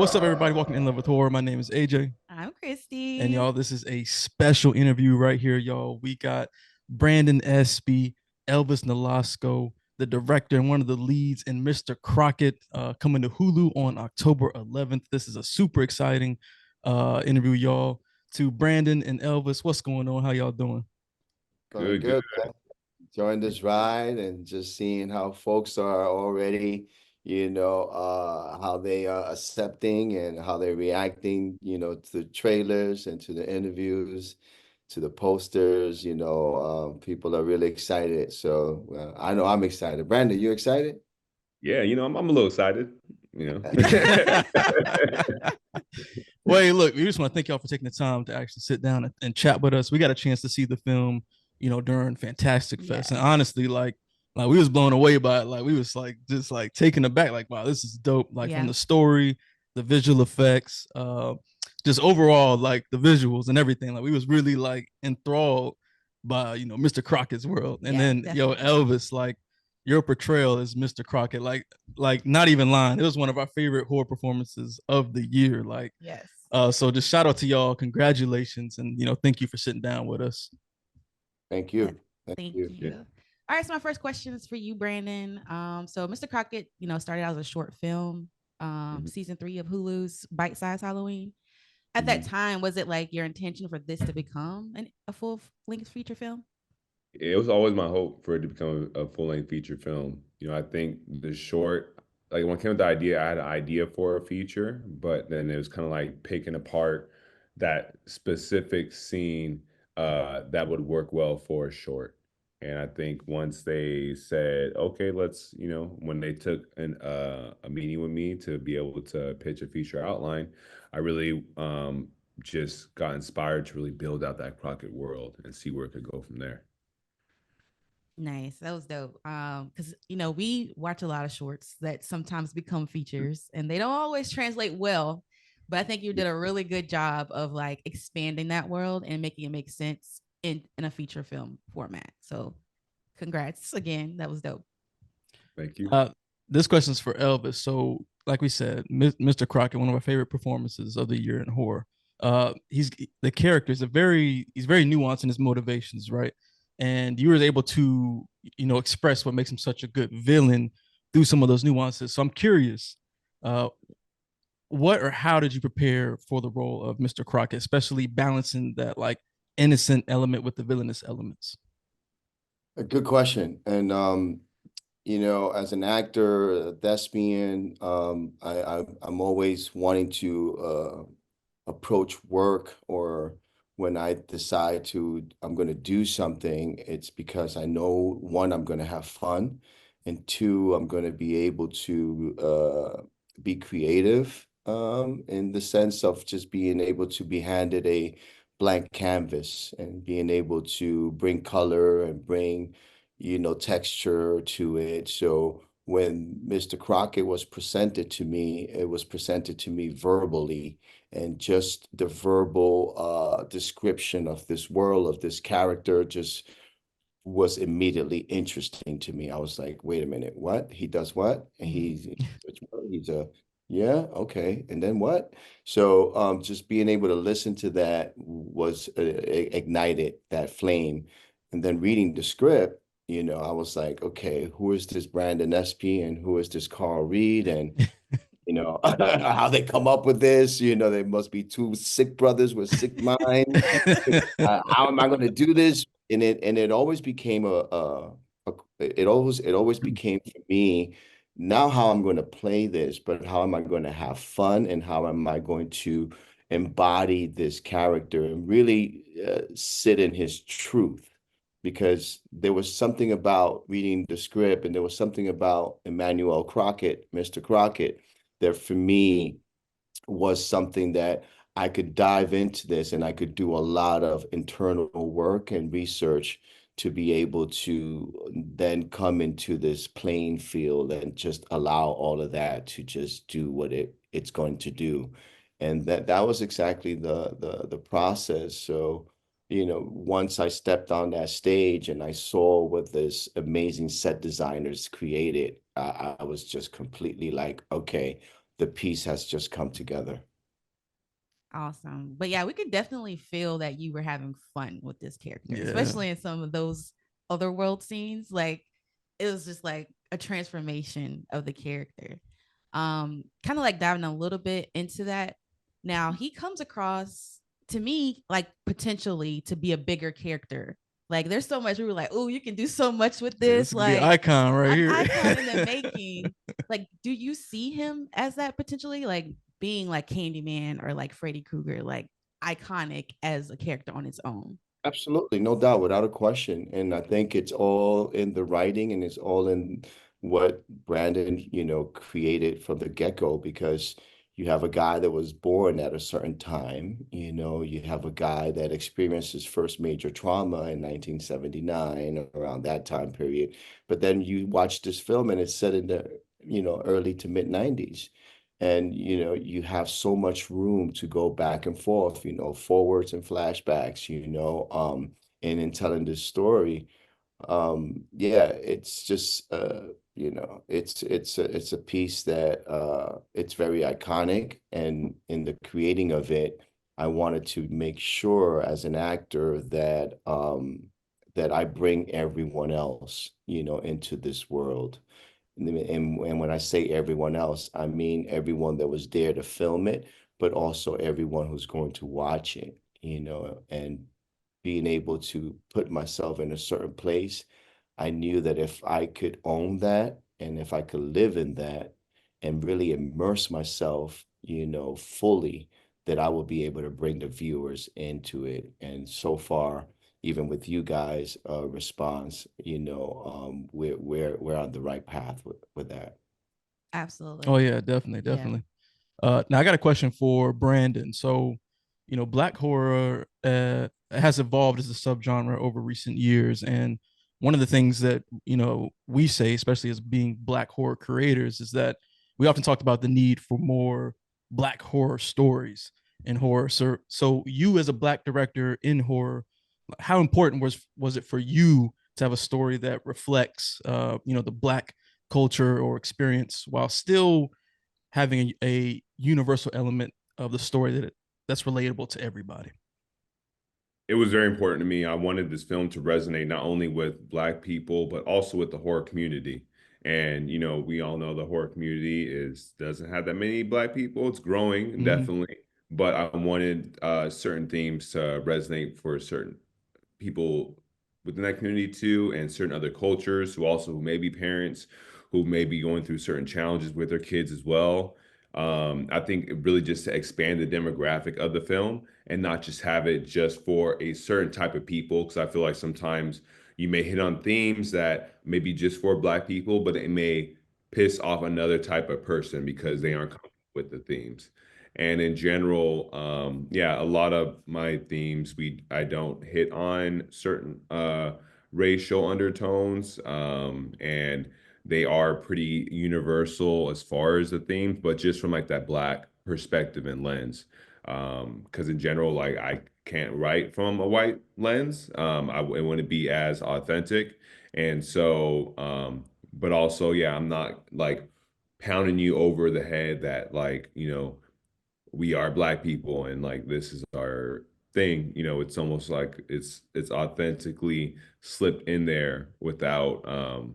What's up, everybody? Welcome to In Love with Horror. My name is AJ. I'm And Christy. y'all, this is a special interview right here, y'all. We got Brandon Espy, Elvis Nolasco, the director and one of the leads in Mr. Crocket, coming to Hulu on October 11th. This is a super exciting interview, y'all. To Brandon and Elvis, what's going on? How y'all doing? Going Good, good. good, man. Enjoying this ride and just seeing how folks are already, how they are accepting and how they're reacting, to the trailers and to the interviews, to the posters. People are really excited. So I know I'm excited. Brandon, you excited? Yeah, I'm a little excited, Well, hey, look, we just want to thank y'all for taking the time to actually sit down and chat with us. We got a chance to see the film, during Fantastic Fest, and honestly, like we was blown away by it. Like we was like just like taken aback. Like, wow, this is dope. Like from the story, the visual effects, just overall like the visuals and everything. Like we was really like enthralled by Mr. Crockett's world, and then definitely. Elvis, like your portrayal as Mr. Crocket, like not even lying. It was one of our favorite horror performances of the year. Like, yes. So just shout out to y'all. Congratulations. And, thank you for sitting down with us. Thank you. Thank you. Yeah. All right. So my first question is for you, Brandon. So Mr. Crocket, started out as a short film, season 3 of Hulu's Bite Size Halloween. At that time, was it like your intention for this to become a full-length feature film? It was always my hope for it to become a full-length feature film. I think the short, like when it came to the idea, I had an idea for a feature, but then it was kind of like picking apart that specific scene that would work well for a short. And I think once they said, okay, let's, when they took a meeting with me to be able to pitch a feature outline, I really just got inspired to really build out that Crockett world and see where it could go from there. Nice. That was dope. Because we watch a lot of shorts that sometimes become features and they don't always translate well. But I think you did a really good job of like expanding that world and making it make sense in a feature film format. So congrats again. That was dope. Thank you. This question is for Elvis. So, like we said, Mr. Crocket, one of our favorite performances of the year in horror. He's the character is he's very nuanced in his motivations, right? And you were able to, express what makes him such a good villain through some of those nuances. So I'm curious, what or how did you prepare for the role of Mr. Crocket, especially balancing that like innocent element with the villainous elements? A good question. And as an actor, a thespian, I'm always wanting to approach work, or when I decide I'm going to do something, it's because I know, one, I'm going to have fun, and two, I'm going to be able to be creative in the sense of just being able to be handed a blank canvas and being able to bring color and bring texture to it. So when Mr. Crockett was presented to me, it was presented to me verbally, and just the verbal description of this world, of this character, just was immediately interesting to me. I was like, wait a minute, what? He does what? And he's a, yeah, okay. And then what? So just being able to listen to that was ignited that flame. And then reading the script, I was like, okay, who is this Brandon Espy and who is this Carl Reed? And how they come up with this, they must be two sick brothers with sick minds. How am I going to do this? And it always became it always became for me, now how I'm going to play this, but how am I going to have fun, and how am I going to embody this character and really sit in his truth. Because there was something about reading the script, and there was something about Emmanuel Crocket, Mr. Crocket, that for me was something that I could dive into this, and I could do a lot of internal work and research to be able to then come into this playing field and just allow all of that to just do what it's going to do. And that was exactly the process. So, once I stepped on that stage and I saw what this amazing set designers created, I was just completely like, okay, the piece has just come together. Awesome. But yeah, we could definitely feel that you were having fun with this character, Yeah. especially in some of those other world scenes. Like it was just like a transformation of the character. Kind of like diving a little bit into that. Now he comes across to me like potentially to be a bigger character. Like there's so much we were like, oh, you can do so much with this. This could be an Like icon right an here. icon in the making. Like, do you see him as that potentially? Like being like Candyman or like Freddy Krueger, like iconic as a character on its own. Absolutely, no doubt, without a question. And I think it's all in the writing and it's all in what Brandon, created from the get-go, because you have a guy that was born at a certain time, you have a guy that experienced his first major trauma in 1979, around that time period. But then you watch this film and it's set in the, early to mid 90s. And you have so much room to go back and forth, forwards and flashbacks, and in telling this story. Yeah, it's just it's a piece that it's very iconic, and in the creating of it, I wanted to make sure as an actor that that I bring everyone else, into this world. And when I say everyone else, I mean everyone that was there to film it, but also everyone who's going to watch it, and being able to put myself in a certain place. I knew that if I could own that and if I could live in that and really immerse myself, fully, that I will be able to bring the viewers into it. And so far, even with you guys' response, we're on the right path with that. Absolutely. Oh yeah, definitely, Yeah. definitely. Now I got a question for Brandon. So, black horror has evolved as a subgenre over recent years, and one of the things that we say, especially as being black horror creators, is that we often talked about the need for more black horror stories in horror. So you as a black director in horror, how important was it for you to have a story that reflects, the black culture or experience while still having a universal element of the story that's relatable to everybody? It was very important to me. I wanted this film to resonate not only with Black people, but also with the horror community. And, we all know the horror community doesn't have that many Black people. It's growing, definitely. But I wanted certain themes to resonate for certain people within that community too, and certain other cultures who may be parents who may be going through certain challenges with their kids as well. I think it really just to expand the demographic of the film and not just have it just for a certain type of people. Because I feel like sometimes you may hit on themes that may be just for Black people, but it may piss off another type of person because they aren't comfortable with the themes. And in general, yeah, a lot of my themes, I don't hit on certain racial undertones, and they are pretty universal as far as the themes, but just from like that Black perspective and lens. Because in general, like I can't write from a white lens. I want to be as authentic, and so, but also, yeah, I'm not like pounding you over the head that like we are Black people and like this is our thing. It's almost like it's authentically slipped in there without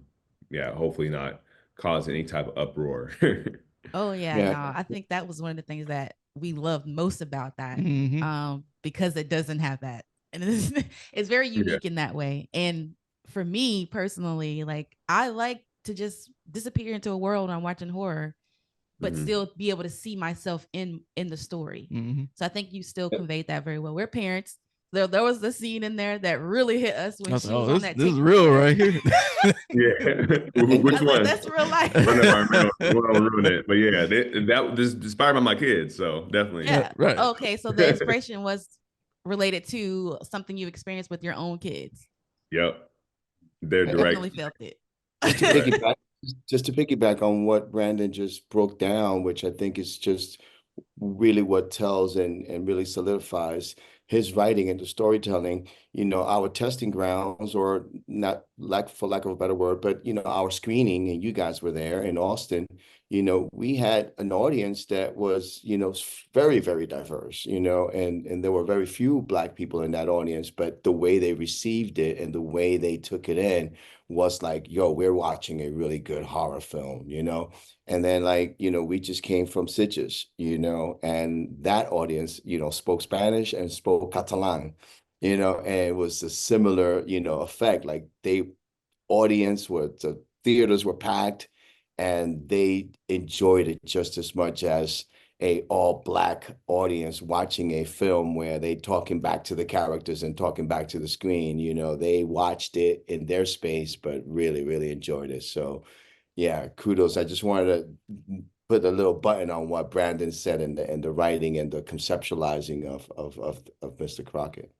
yeah, hopefully not cause any type of uproar. Oh yeah, Yeah. no, I think that was one of the things that we loved most about that, Mm-hmm. because it doesn't have that, and it's very Yeah. unique in that way. And for me personally, like I like to just disappear into a world when I'm watching horror, but Mhm. still be able to see myself in the story. Mm-hmm. So I think you still conveyed that very well. We're parents. There was the scene in there that really hit us when I was she like, was oh, on this that is tiki real bar. right here. Yeah. I Which was like, one? that's real life. I know I don't ruin it, but yeah, that was inspired by my kids, so definitely. Yeah. Right. Okay. So the inspiration was related to something you experienced with your own kids. Yep. They're I direct. definitely felt it. Just to Right. piggyback, just to piggyback on what Brandon just broke down, which I think is just really what tells and really solidifies his writing and the storytelling. Our testing grounds, or not for lack of a better word, but our screening, and you guys were there in Austin, we had an audience that was, very, very diverse, and there were very few Black people in that audience, but the way they received it and the way they took it in was like, yo, we're watching a really good horror film, And then we just came from Sitges, and that audience, spoke Spanish and spoke Catalan, and it was a similar, effect. Like the theaters were packed, and they enjoyed it just as much as a all Black audience watching a film where they talking back to the characters and talking back to the screen. They watched it in their space, but really, really enjoyed it. So yeah, kudos. I just wanted to put a little button on what Brandon said in the writing and the conceptualizing of Mr. Crocket.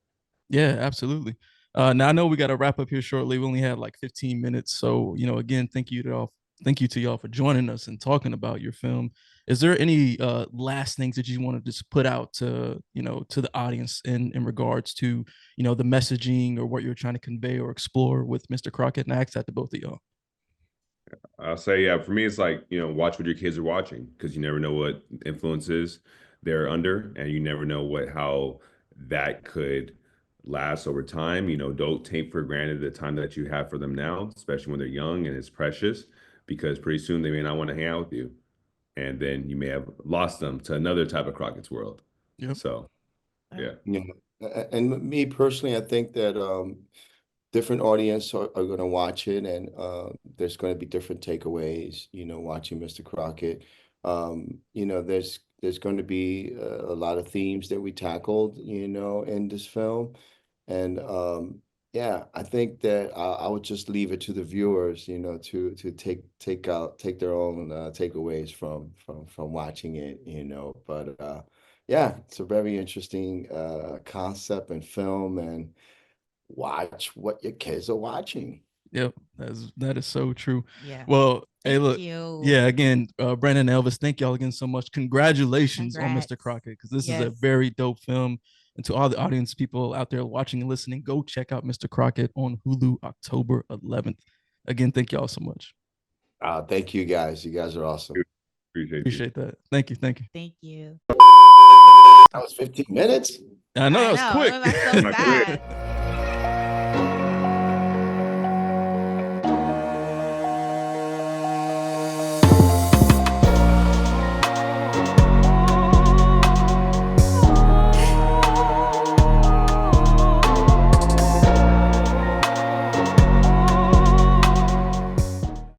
Yeah, absolutely. Now I know we got to wrap up here shortly. We only had like 15 minutes. So, again, thank you to y'all for joining us and talking about your film. Is there any last things that you want to just put out to the audience in regards to, the messaging or what you're trying to convey or explore with Mr. Crocket? And I ask that to both of y'all. I'll say, yeah, for me, it's like, watch what your kids are watching, because you never know what influences they're under, and you never know how that could last over time. Don't take for granted the time that you have for them now, especially when they're young and it's precious, because pretty soon they may not want to hang out with you. And then you may have lost them to another type of Crockett's world. Yep. So, yeah. And me personally, I think that different audience are going to watch it, and there's going to be different takeaways, watching Mr. Crocket. There's going to be a lot of themes that we tackled, in this film. And yeah, I think that I would just leave it to the viewers, to take their own takeaways from watching it, But yeah, it's a very interesting concept and film, and watch what your kids are watching. Yep, that is so true. Yeah. Well, hey, Thank look, you. yeah, again, Brandon and Elvis, thank y'all again so much. Congratulations on Mr. Crocket, because this is a very dope film. And to all the audience people out there watching and listening, go check out Mr. Crocket on Hulu October 11th. Again, thank y'all so much. Thank you guys. You guys are awesome. Appreciate that. Thank you. Thank you. That was 15 minutes. I know that was quick. It was so fast.